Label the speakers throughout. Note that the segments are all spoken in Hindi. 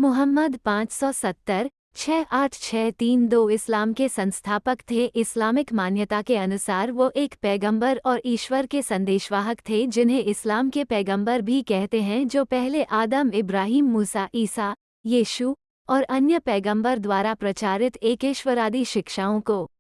Speaker 1: मुहम्मद 570-68632 इस्लाम के संस्थापक थे। इस्लामिक मान्यता के अनुसार वो एक पैगंबर और ईश्वर के संदेशवाहक थे, जिन्हें इस्लाम के पैगंबर भी कहते हैं, जो पहले आदम, इब्राहिम, मूसा, ईसा, यीशु और अन्य पैगंबर द्वारा प्रचारित एकेश्वरादि शिक्षाओं को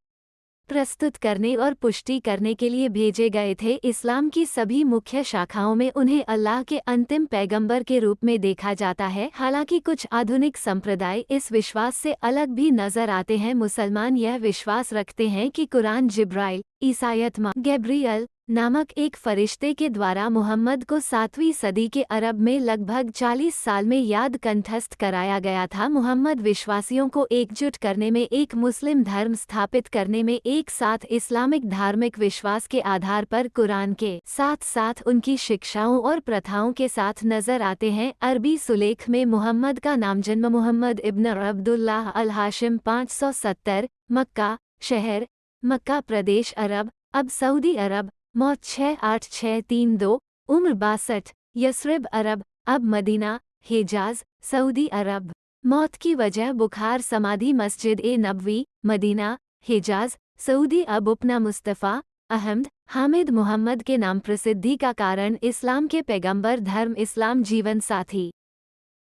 Speaker 1: प्रस्तुत करने और पुष्टि करने के लिए भेजे गए थे। इस्लाम की सभी मुख्य शाखाओं में उन्हें अल्लाह के अंतिम पैगंबर के रूप में देखा जाता है। हालांकि कुछ आधुनिक संप्रदाय इस विश्वास से अलग भी नजर आते हैं। मुसलमान यह विश्वास रखते हैं कि कुरान जिब्राइल, ईसायत गैब्रियल नामक एक फरिश्ते के द्वारा मुहम्मद को 7वीं सदी के अरब में लगभग 40 साल में याद कंठस्थ कराया गया था। मुहम्मद विश्वासियों को एकजुट करने में, एक मुस्लिम धर्म स्थापित करने में, एक साथ इस्लामिक धार्मिक विश्वास के आधार पर कुरान के साथ साथ उनकी शिक्षाओं और प्रथाओं के साथ नजर आते हैं। अरबी सुलेख में मुहम्मद का नाम जन्म मुहम्मद इब्न अब्दुल्लाह अल हाशिम 570 मक्का शहर, मक्का प्रदेश अरब, अब सऊदी अरब, मौत 68632, उम्र 62, यस्रिब अरब, अब मदीना, हिजाज, सऊदी अरब। मौत की वजह बुखार, समाधि मस्जिद ए नबवी, मदीना, हिजाज, सऊदी अब उपना मुस्तफ़ा अहमद हामिद मुहम्मद के नाम प्रसिद्धि का कारण इस्लाम के पैगंबर धर्म इस्लाम जीवन साथी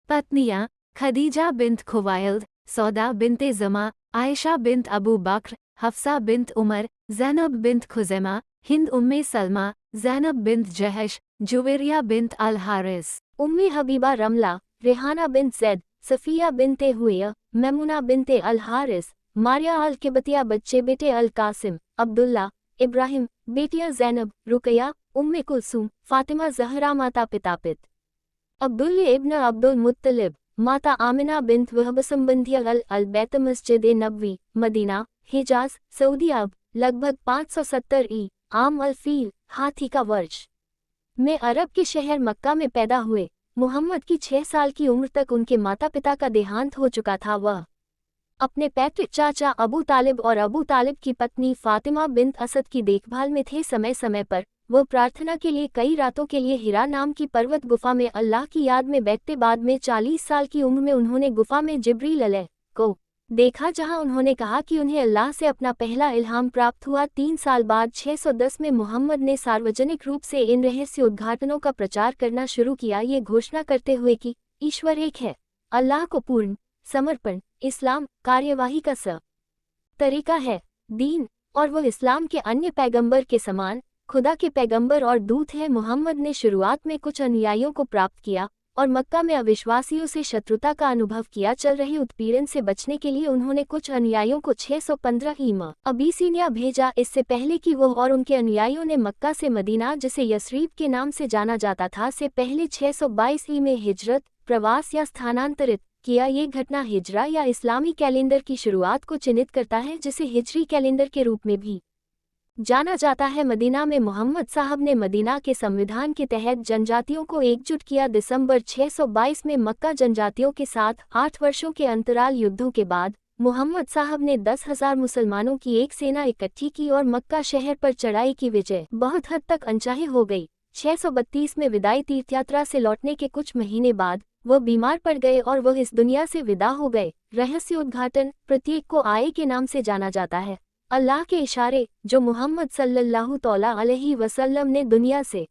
Speaker 1: पत्नियां Khadija bint खुवाइल्द, Sawda bint Zama, Aisha bint Abu Bakr, Hafsa bint Umar, Zainab bint Khuzaima, Hind Umm Salama, Zainab bint Jahsh, Juwairiya bint al Harith,
Speaker 2: Umm Habiba Ramla, Rayhana bint Zaid, Safiya bint Huyayy, Maimuna बिन्ते अल हारिस, मारिया अल किबतिया बच्चे बेटे अल कासिम, अब्दुल्ला, इब्राहिम, बेटियां ज़ैनब, रुकया, उम्मे कुलसूम, फ़ातिमा ज़हरा माता पितापित, अब्दुल्ला इब्न अब्दुल मुत्तलिब, माता आमिना बिन्त वहब संबंधी अल बैत मस्जिद नबवी, मदीना, हिजाज, सऊदी अब, लगभग 570 ई आम अल-फील, हाथी का वर्ष में अरब के शहर मक्का में पैदा हुए। मुहम्मद की 6 साल की उम्र तक उनके माता पिता का देहांत हो चुका था। वह अपने पैतृक चाचा अबू तालिब और अबू तालिब की पत्नी फातिमा बिन्त असद की देखभाल में थे। समय समय पर वह प्रार्थना के लिए कई रातों के लिए हिरा नाम की पर्वत गुफा में अल्लाह की याद में बैठते। बाद में 40 साल की उम्र में उन्होंने गुफा में जिब्रील अलैह को देखा, जहां उन्होंने कहा कि उन्हें अल्लाह से अपना पहला इल्हाम प्राप्त हुआ। 3 साल बाद 610 में मुहम्मद ने सार्वजनिक रूप से इन रहस्य उद्घाटनों का प्रचार करना शुरू किया, ये घोषणा करते हुए कि ईश्वर एक है, अल्लाह को पूर्ण समर्पण इस्लाम कार्यवाही का तरीका है, दीन, और वह इस्लाम के अन्य पैगंबर के समान खुदा के पैगंबर और दूत है। मुहम्मद ने शुरुआत में कुछ अनुयायियों को प्राप्त किया और मक्का में अविश्वासियों से शत्रुता का अनुभव किया। चल रहे उत्पीड़न से बचने के लिए उन्होंने कुछ अनुयायियों को 615 ईमा अबीसीनिया भेजा। इससे पहले कि वो और उनके अनुयायियों ने मक्का से मदीना, जिसे यस्रीब के नाम से जाना जाता था, से पहले 622 ई में हिजरत, प्रवास या स्थानांतरित किया। ये घटना हिजरा या इस्लामी कैलेंडर की शुरुआत को चिन्हित करता है, जिसे हिजरी कैलेंडर के रूप में भी जाना जाता है। मदीना में मुहम्मद साहब ने मदीना के संविधान के तहत जनजातियों को एकजुट किया। दिसंबर 622 में मक्का जनजातियों के साथ 8 वर्षों के अंतराल युद्धों के बाद मुहम्मद साहब ने 10,000 मुसलमानों की एक सेना इकट्ठी की और मक्का शहर पर चढ़ाई की। विजय बहुत हद तक अनचाही हो गई। 632 में विदाई तीर्थयात्रा से लौटने के कुछ महीने बाद वह बीमार पड़ गए और वह इस दुनिया से विदा हो गए। रहस्य उद्घाटन प्रत्येक को आए के नाम से जाना जाता है। अल्लाह के इशारे जो मुहम्मद सल्लल्लाहु अलैहि वसल्लम ने दुनिया से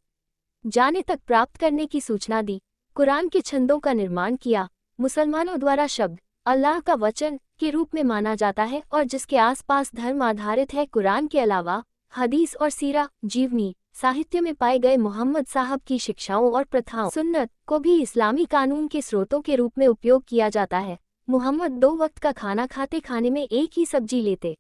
Speaker 2: जाने तक प्राप्त करने की सूचना दी। कुरान के छंदों का निर्माण किया। मुसलमानों द्वारा शब्द अल्लाह का वचन के रूप में माना जाता है और जिसके आसपास धर्म आधारित है। कुरान के अलावा हदीस और सीरा जीवनी साहित्य में पाए गए मोहम्मद साहब की शिक्षाओं और प्रथाओं सुन्नत को भी इस्लामी कानून के स्रोतों के रूप में उपयोग किया जाता है। मुहम्मद 2 वक्त का खाना खाते, खाने में एक ही सब्जी लेते।